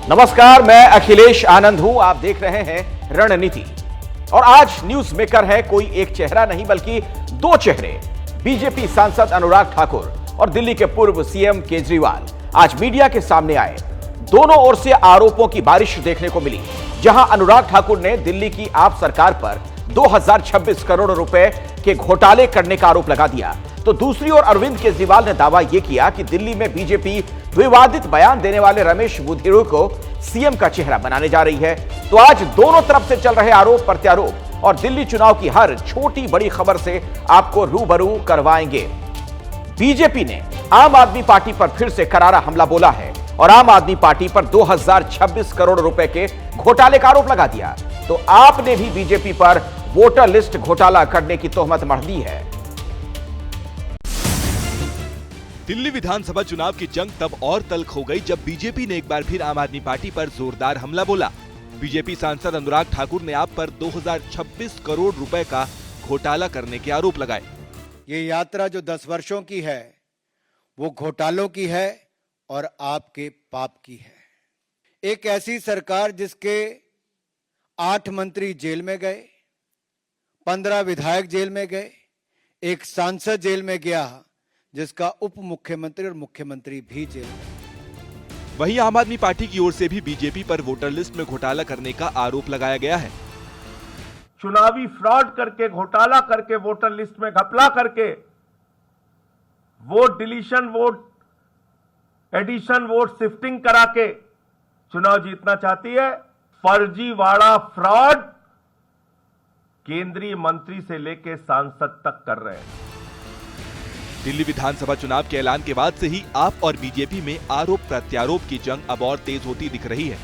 नमस्कार, मैं अखिलेश आनंद हूं। आप देख रहे हैं रणनीति। और आज न्यूज मेकर है कोई एक चेहरा नहीं बल्कि दो चेहरे, बीजेपी सांसद अनुराग ठाकुर और दिल्ली के पूर्व सीएम केजरीवाल आज मीडिया के सामने आए। दोनों ओर से आरोपों की बारिश देखने को मिली। जहां अनुराग ठाकुर ने दिल्ली की आप सरकार पर 2026 करोड़ रुपए के घोटाले करने का आरोप लगा दिया, तो दूसरी ओर अरविंद केजरीवाल ने दावा यह किया कि दिल्ली में बीजेपी विवादित बयान देने वाले रमेश बुधिड़ू को सीएम का चेहरा बनाने जा रही है। तो आज दोनों तरफ से चल रहे आरोप प्रत्यारोप और दिल्ली चुनाव की हर छोटी बड़ी खबर से आपको रूबरू करवाएंगे। बीजेपी ने आम आदमी पार्टी पर फिर से करारा हमला बोला है और आम आदमी पार्टी पर 2026 करोड़ रुपए के घोटाले का आरोप लगा दिया। तो आपने भी बीजेपी पर वोटर लिस्ट घोटाला करने की तोहमत मढ़ दी है। दिल्ली विधानसभा चुनाव की जंग तब और तल्ख हो गई जब बीजेपी ने एक बार फिर आम आदमी पार्टी पर जोरदार हमला बोला। बीजेपी सांसद अनुराग ठाकुर ने आप पर 2026 करोड़ रुपए का घोटाला करने के आरोप लगाए। ये यात्रा जो 10 वर्षों की है वो घोटालों की है और आपके पाप की है। एक ऐसी सरकार जिसके 8 मंत्री जेल में गए, 15 विधायक जेल में गए, एक सांसद जेल में गया, जिसका उप मुख्यमंत्री और मुख्यमंत्री भी जेल में। वहीं आम आदमी पार्टी की ओर से भी बीजेपी पर वोटर लिस्ट में घोटाला करने का आरोप लगाया गया है। चुनावी फ्रॉड करके, घोटाला करके, वोटर लिस्ट में घपला करके, vote deletion, vote addition, vote shifting करा के चुनाव जीतना चाहती है। फर्जीवाड़ा फ्रॉड केंद्रीय मंत्री से लेके सांसद तक कर रहे हैं। दिल्ली विधानसभा चुनाव के ऐलान के बाद से ही आप और बीजेपी में आरोप प्रत्यारोप की जंग अब और तेज होती दिख रही है।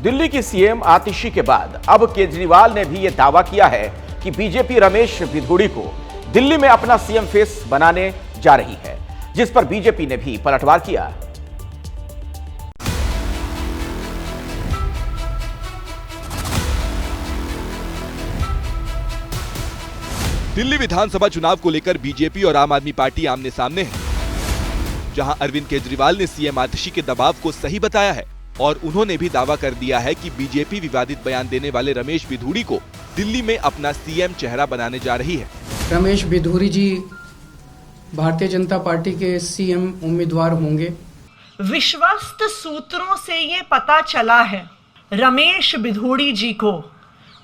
दिल्ली की सीएम आतिशी के बाद अब केजरीवाल ने भी यह दावा किया है कि बीजेपी रमेश बिधूड़ी को दिल्ली में अपना सीएम फेस बनाने जा रही है, जिस पर बीजेपी ने भी पलटवार किया। दिल्ली विधानसभा चुनाव को लेकर बीजेपी और आम आदमी पार्टी आमने सामने है। जहां अरविंद केजरीवाल ने सीएम आतिशी के दबाव को सही बताया है और उन्होंने भी दावा कर दिया है कि बीजेपी विवादित बयान देने वाले रमेश बिधूड़ी को दिल्ली में अपना सीएम चेहरा बनाने जा रही है। रमेश बिधूड़ी जी भारतीय जनता पार्टी के सीएम उम्मीदवार होंगे। विश्वस्त सूत्रों से ये पता चला है रमेश बिधूड़ी जी को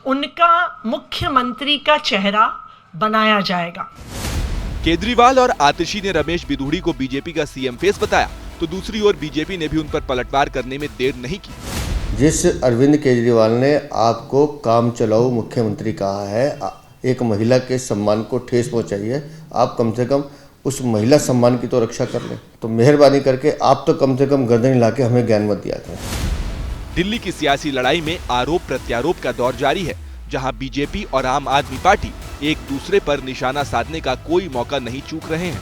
उनका मुख्यमंत्री का चेहरा बनाया जाएगा। केजरीवाल और आतिशी ने रमेश बिधूड़ी को बीजेपी का सीएम फेस बताया, तो दूसरी ओर बीजेपी ने भी उन पर पलटवार करने में देर नहीं की। जिस अरविंद केजरीवाल ने आपको काम चलाऊ मुख्यमंत्री कहा है, एक महिला के सम्मान को ठेस पहुंचाई है, आप कम से कम उस महिला सम्मान की तो रक्षा कर लें। तो मेहरबानी करके आप तो कम से कम गर्दन हिला के हमें ज्ञान मत दिया करें। दिल्ली की सियासी लड़ाई में आरोप प्रत्यारोप का दौर जारी है, जहां बीजेपी और आम आदमी पार्टी एक दूसरे पर निशाना साधने का कोई मौका नहीं चूक रहे हैं।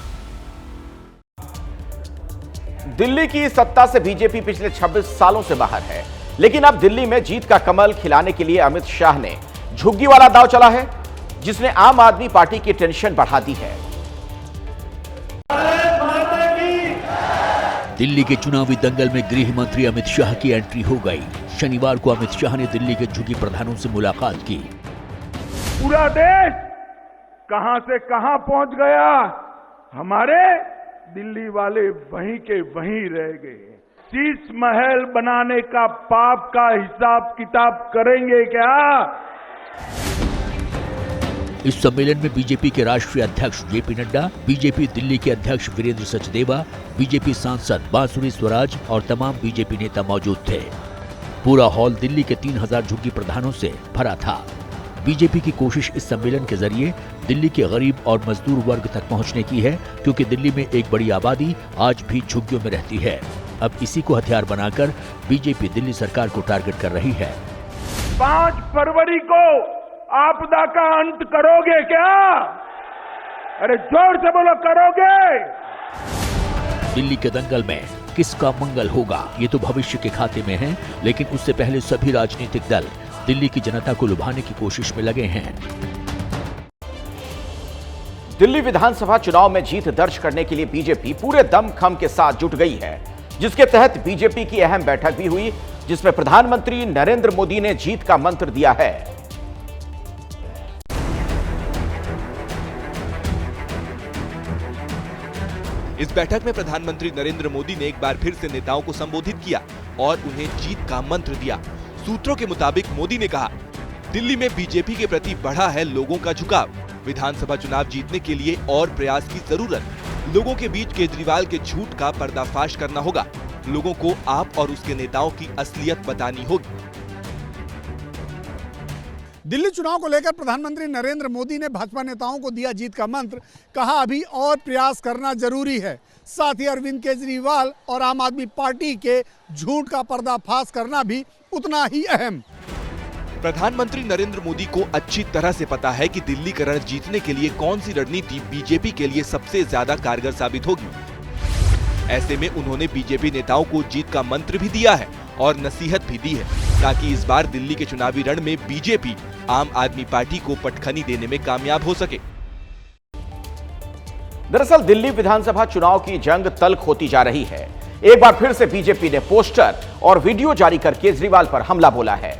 दिल्ली की सत्ता से बीजेपी पिछले 26 सालों से बाहर है, लेकिन अब दिल्ली में जीत का कमल खिलाने के लिए अमित शाह ने झुग्गी वाला दांव चला है, जिसने आम आदमी पार्टी की टेंशन बढ़ा दी है। दिल्ली के चुनावी दंगल में गृह मंत्री अमित शाह की एंट्री हो गई। शनिवार को अमित शाह ने दिल्ली के झुग्गी प्रधानों से मुलाकात की। पूरा देश कहां से कहां पहुंच गया, हमारे दिल्ली वाले वहीं के वहीं रह गए। शीश महल बनाने का पाप का हिसाब किताब करेंगे क्या? इस सम्मेलन में बीजेपी के राष्ट्रीय अध्यक्ष जेपी नड्डा, बीजेपी दिल्ली के अध्यक्ष वीरेंद्र सचदेवा, बीजेपी सांसद बांसुरी स्वराज और तमाम बीजेपी नेता मौजूद थे। पूरा हॉल दिल्ली के 3000 झुग्गी प्रधानों से भरा था। बीजेपी की कोशिश इस सम्मेलन के जरिए दिल्ली के गरीब और मजदूर वर्ग तक पहुंचने की है, क्योंकि दिल्ली में एक बड़ी आबादी आज भी झुग्गियों में रहती है। अब इसी को हथियार बनाकर बीजेपी दिल्ली सरकार को टारगेट कर रही है। 5 फरवरी को आपदा का अंत करोगे क्या? अरे जोर से बोलो, करोगे? दिल्ली के दंगल में किसका मंगल होगा, ये तो भविष्य के खाते में है, लेकिन उससे पहले सभी राजनीतिक दल दिल्ली की जनता को लुभाने की कोशिश में लगे हैं। दिल्ली विधानसभा चुनाव में जीत दर्ज करने के लिए बीजेपी पूरे दमखम के साथ जुट गई है, जिसके तहत बीजेपी की अहम बैठक भी हुई, जिसमें प्रधानमंत्री नरेंद्र मोदी ने जीत का मंत्र दिया है। इस बैठक में प्रधानमंत्री नरेंद्र मोदी ने एक बार फिर से नेताओं को संबोधित किया और उन्हें जीत का मंत्र दिया। सूत्रों के मुताबिक मोदी ने कहा, दिल्ली में बीजेपी के प्रति बढ़ा है लोगों का झुकाव। विधानसभा चुनाव जीतने के लिए और प्रयास की जरूरत। लोगों के बीच केजरीवाल के झूठ का पर्दाफाश करना होगा। लोगों को आप और उसके नेताओं की असलियत बतानी होगी। दिल्ली चुनाव को लेकर प्रधानमंत्री नरेंद्र मोदी ने भाजपा नेताओं को दिया जीत का मंत्र। कहा, अभी और प्रयास करना जरूरी है। साथ ही अरविंद केजरीवाल और आम आदमी पार्टी के झूठ का पर्दाफाश करना भी उतना ही अहम। प्रधानमंत्री नरेंद्र मोदी को अच्छी तरह से पता है कि दिल्ली का रण जीतने के लिए कौन सी रणनीति बीजेपी के लिए सबसे ज्यादा कारगर साबित होगी। ऐसे में उन्होंने बीजेपी नेताओं को जीत का मंत्र भी दिया है और नसीहत भी दी है, ताकि इस बार दिल्ली के चुनावी रण में बीजेपी आम आदमी पार्टी को पटखनी देने में कामयाब हो सके। दरअसल दिल्ली विधानसभा चुनाव की जंग तल्ख होती जा रही है। एक बार फिर से बीजेपी ने पोस्टर और वीडियो जारी कर केजरीवाल पर हमला बोला है।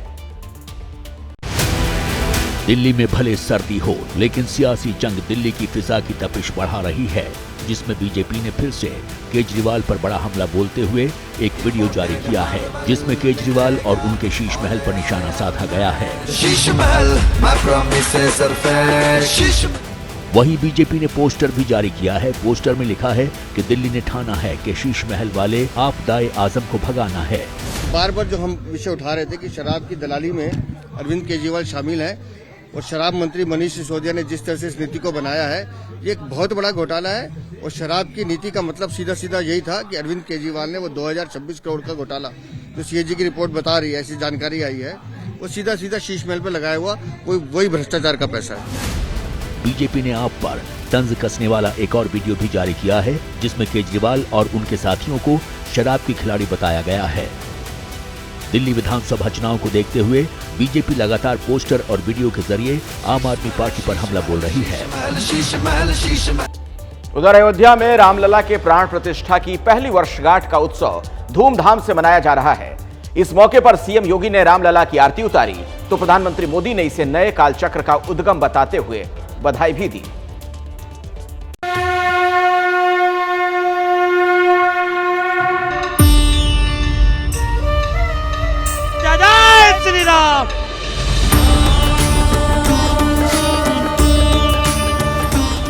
दिल्ली में भले सर्दी हो, लेकिन सियासी जंग दिल्ली की फिजा की तपिश बढ़ा रही है, जिसमें बीजेपी ने फिर से केजरीवाल पर बड़ा हमला बोलते हुए एक वीडियो जारी किया है, जिसमें केजरीवाल और उनके शीश महल पर निशाना साधा गया है। वहीं बीजेपी ने पोस्टर भी जारी किया है। पोस्टर में लिखा है कि दिल्ली ने ठाना है कि शीश महल वाले आपदाए आजम को भगाना है। बार बार जो हम विषय उठा रहे थे कि शराब की दलाली में अरविंद केजरीवाल शामिल है और शराब मंत्री मनीष सिसोदिया ने जिस तरह से इस नीति को बनाया है, ये एक बहुत बड़ा घोटाला है। और शराब की नीति का मतलब सीधा सीधा यही था कि अरविंद केजरीवाल ने वो 2026 करोड़ का घोटाला जो सीएजी की रिपोर्ट बता रही है, ऐसी जानकारी आई है, वो सीधा सीधा शीश महल पर लगाया हुआ वही भ्रष्टाचार का पैसा है। बीजेपी ने आप पर तंज कसने वाला एक और वीडियो भी जारी किया है, जिसमें केजरीवाल और उनके साथियों को शराब की खिलाड़ी बताया गया है। दिल्ली विधानसभा चुनाव को देखते हुए बीजेपी लगातार पोस्टर और वीडियो के जरिए आम आदमी पार्टी पर हमला बोल रही है। उधर अयोध्या में रामलला के प्राण प्रतिष्ठा की पहली वर्षगांठ का उत्सव धूमधाम से मनाया जा रहा है। इस मौके पर सीएम योगी ने रामलला की आरती उतारी, तो प्रधानमंत्री मोदी ने इसे नए कालचक्र का उद्गम बताते हुए बधाई भी दी।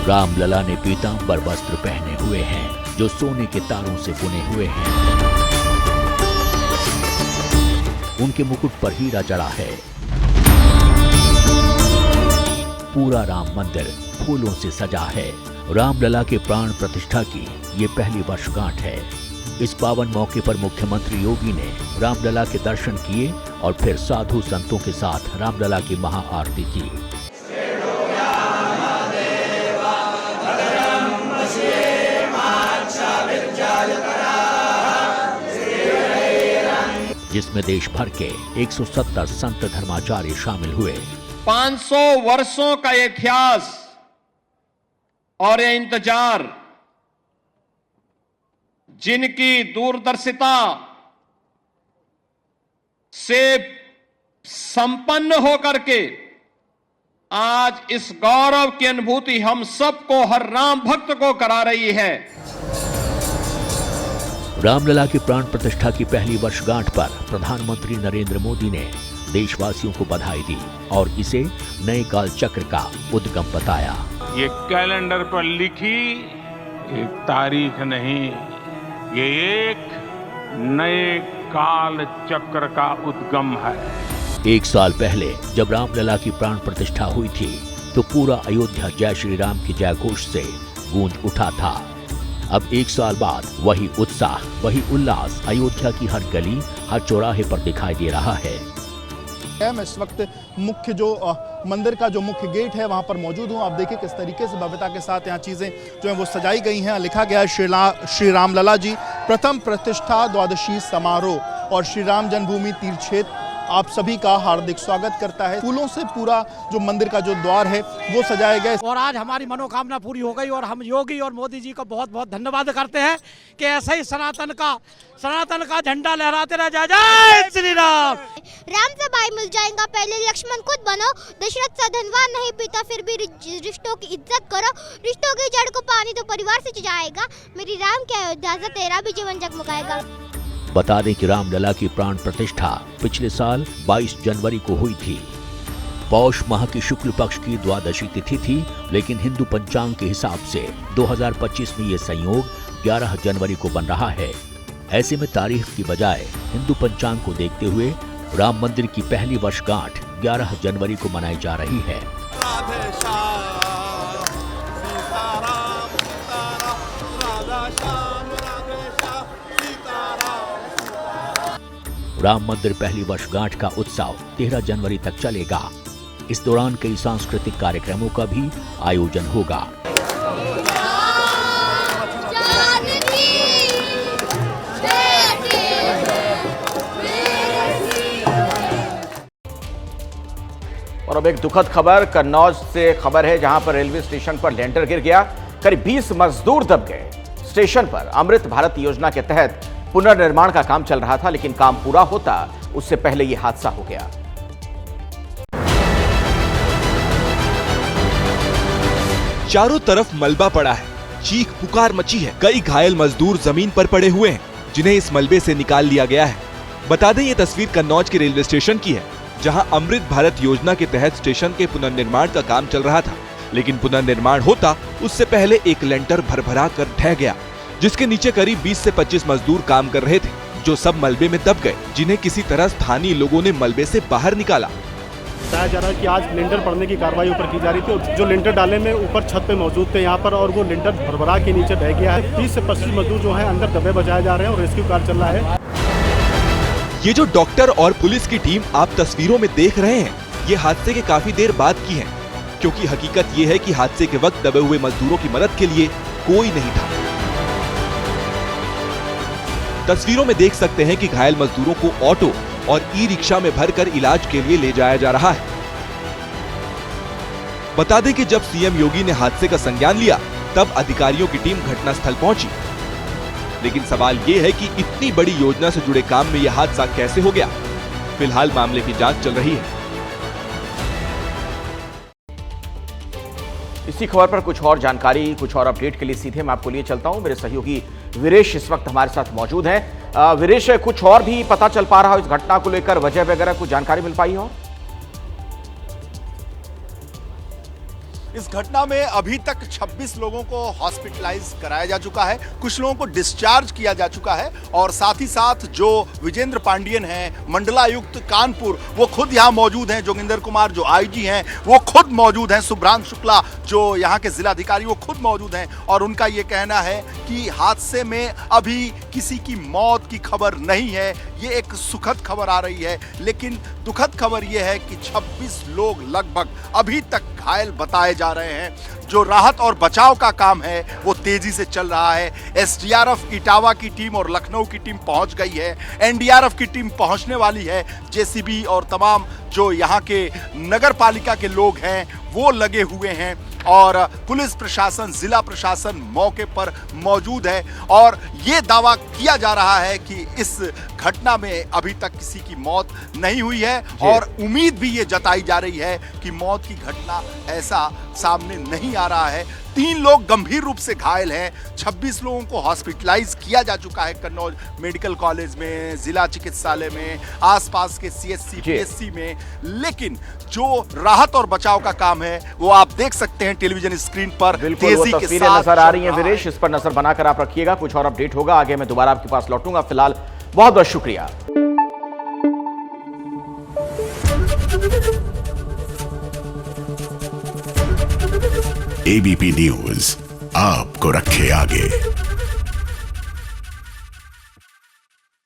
रामलला ने पीतांबर वस्त्र पहने हुए हैं, जो सोने के तारों से बुने हुए हैं। उनके मुकुट पर हीरा जड़ा है। पूरा राम मंदिर फूलों से सजा है। रामलला के प्राण प्रतिष्ठा की ये पहली वर्षगांठ है। इस पावन मौके पर मुख्यमंत्री योगी ने रामलला के दर्शन किए और फिर साधु संतों के साथ रामलला की महाआरती की। जिसमें देश भर के 170 संत धर्माचार्य शामिल हुए। 500 वर्षों का इतिहास और ये इंतजार, जिनकी दूरदर्शिता से संपन्न होकर के आज इस गौरव की अनुभूति हम सबको, हर राम भक्त को करा रही है। रामलला की प्राण प्रतिष्ठा की पहली वर्षगांठ पर प्रधानमंत्री नरेंद्र मोदी ने देशवासियों को बधाई दी और इसे नए काल चक्र का उद्गम बताया। ये कैलेंडर पर लिखी एक तारीख नहीं, ये एक नए काल चक्र का उद्गम है। 1 साल पहले जब रामलला की प्राण प्रतिष्ठा हुई थी, तो पूरा अयोध्या जय श्री राम की जय घोष से गूंज उठा था। अब 1 साल बाद वही उत्साह, वही उल्लास अयोध्या की हर गली, हर चौराहे पर दिखाई दे रहा है। मैं इस वक्त मुख्य जो मंदिर का जो मुख्य गेट है वहां पर मौजूद हूं। आप देखिए किस तरीके से भव्यता के साथ यहाँ चीजें जो है वो सजाई गई हैं। लिखा गया है श्री रामलला जी प्रथम प्रतिष्ठा द्वादशी समारोह और श्री राम जन्मभूमि तीर्थ क्षेत्र आप सभी का हार्दिक स्वागत करता है। फूलों से पूरा जो मंदिर का जो द्वार है वो सजाया गया और आज हमारी मनोकामना पूरी हो गई और हम योगी और मोदी जी को बहुत बहुत धन्यवाद करते हैं कि ऐसा ही सनातन का झंडा लहराते रह जाए। जय श्री राम। राम से भाई मिल जाएगा, पहले लक्ष्मण खुद बनो। दशरथ सा धनवान नहीं पीता, फिर भी रिश्तों की इज्जत करो। रिश्तों की जड़ को पानी तो परिवार से जाएगा। मेरी राम की अयोध्या से तेरा भी जीवन जगमगाएगा। बता दें कि रामलला की प्राण प्रतिष्ठा पिछले साल 22 जनवरी को हुई थी। पौष माह की शुक्ल पक्ष की द्वादशी तिथि थी, लेकिन हिंदू पंचांग के हिसाब से 2025 में ये संयोग 11 जनवरी को बन रहा है। ऐसे में तारीख की बजाय हिंदू पंचांग को देखते हुए राम मंदिर की पहली वर्षगांठ 11 जनवरी को मनाई जा रही है। राम मंदिर पहली वर्षगांठ का उत्सव 13 जनवरी तक चलेगा। इस दौरान कई सांस्कृतिक कार्यक्रमों का भी आयोजन होगा। और अब एक दुखद खबर कन्नौज से खबर है, जहां पर रेलवे स्टेशन पर लेंटर गिर गया। करीब 20 मजदूर दब गए। स्टेशन पर अमृत भारत योजना के तहत पुनर्निर्माण का काम चल रहा था, लेकिन काम पूरा होता उससे पहले यह हादसा हो गया। चारों तरफ मलबा पड़ा है, चीख पुकार मची है। कई घायल मजदूर जमीन पर पड़े हुए हैं, जिन्हें इस मलबे से निकाल लिया गया है। बता दें, ये तस्वीर कन्नौज के रेलवे स्टेशन की है, जहां अमृत भारत योजना के तहत स्टेशन के पुनर्निर्माण का काम चल रहा था, लेकिन पुनर्निर्माण होता उससे पहले एक लेंटर भरभरा कर ढह गया, जिसके नीचे करीब 20 से 25 मजदूर काम कर रहे थे, जो सब मलबे में दब गए, जिन्हें किसी तरह स्थानीय लोगों ने मलबे से बाहर निकाला। बताया जा रहा है कि आज लेंटर पड़ने की कार्रवाई ऊपर की जा रही थी और जो लेंटर डालने में ऊपर छत पे मौजूद थे यहाँ पर, और वो लेंटर भरभरा के नीचे बह गया है। 20 से 25 मजदूर जो है अंदर दबे बचाए जा रहे हैं और रेस्क्यू कार्य चल रहा है। ये जो डॉक्टर और पुलिस की टीम आप तस्वीरों में देख रहे हैं, ये हादसे के काफी देर बाद की है, क्योंकि हकीकत ये है कि हादसे के वक्त दबे हुए मजदूरों की मदद के लिए कोई नहीं था। तस्वीरों में देख सकते हैं कि घायल मजदूरों को ऑटो और ई रिक्शा में भरकर इलाज के लिए ले जाया जा रहा है। बता दें कि जब सीएम योगी ने हादसे का संज्ञान लिया, तब अधिकारियों की टीम घटनास्थल पहुंची, लेकिन सवाल ये है कि इतनी बड़ी योजना से जुड़े काम में यह हादसा कैसे हो गया। फिलहाल मामले की जांच चल रही है। इसी खबर पर कुछ और जानकारी, कुछ और अपडेट के लिए सीधे मैं आपको लिए चलता हूं। मेरे सहयोगी वीरेश इस वक्त हमारे साथ मौजूद हैं। वीरेश, कुछ और भी पता चल पा रहा हो इस घटना को लेकर, वजह वगैरह कुछ जानकारी मिल पाई हो? इस घटना में अभी तक 26 लोगों को हॉस्पिटलाइज कराया जा चुका है, कुछ लोगों को डिस्चार्ज किया जा चुका है, और साथ ही साथ जो विजेंद्र पांडियन हैं, मंडलायुक्त कानपुर, वो खुद यहाँ मौजूद हैं। जोगिंदर कुमार जो आईजी हैं वो खुद मौजूद हैं। सुभ्रांशु शुक्ला जो यहाँ के जिलाधिकारी वो खुद मौजूद हैं, और उनका ये कहना है कि हादसे में अभी किसी की मौत की खबर नहीं है। ये एक सुखद खबर आ रही है, लेकिन दुखद खबर ये है कि 26 लोग लगभग अभी तक घायल बताए जा रहे हैं। जो राहत और बचाव का काम है वो तेजी से चल रहा है। एसडीआरएफ इटावा की टीम और लखनऊ की टीम पहुंच गई है, एनडीआरएफ की टीम पहुंचने वाली है, जेसीबी और तमाम जो यहाँ के नगर पालिका के लोग हैं वो लगे हुए हैं, और पुलिस प्रशासन, जिला प्रशासन मौके पर मौजूद है। और ये दावा किया जा रहा है कि इस घटना में अभी तक किसी की मौत नहीं हुई है, और उम्मीद भी ये जताई जा रही है कि मौत की घटना ऐसा सामने नहीं आ रहा है। 3 लोग गंभीर रूप से घायल हैं, 26 लोगों को हॉस्पिटलाइज किया जा चुका है कन्नौज मेडिकल कॉलेज में, जिला चिकित्सालय में, आसपास के सीएचसी, पीएचसी में। लेकिन जो राहत और बचाव का काम है वो आप देख सकते हैं टेलीविजन स्क्रीन पर तेजी के साथ नजर आ रही है। वीरेश, इस पर नजर बनाकर आप रखिएगा, कुछ और अपडेट होगा आगे मैं दोबारा आपके पास लौटूंगा। फिलहाल बहुत बहुत शुक्रिया। एबीपी न्यूज आपको रखे आगे।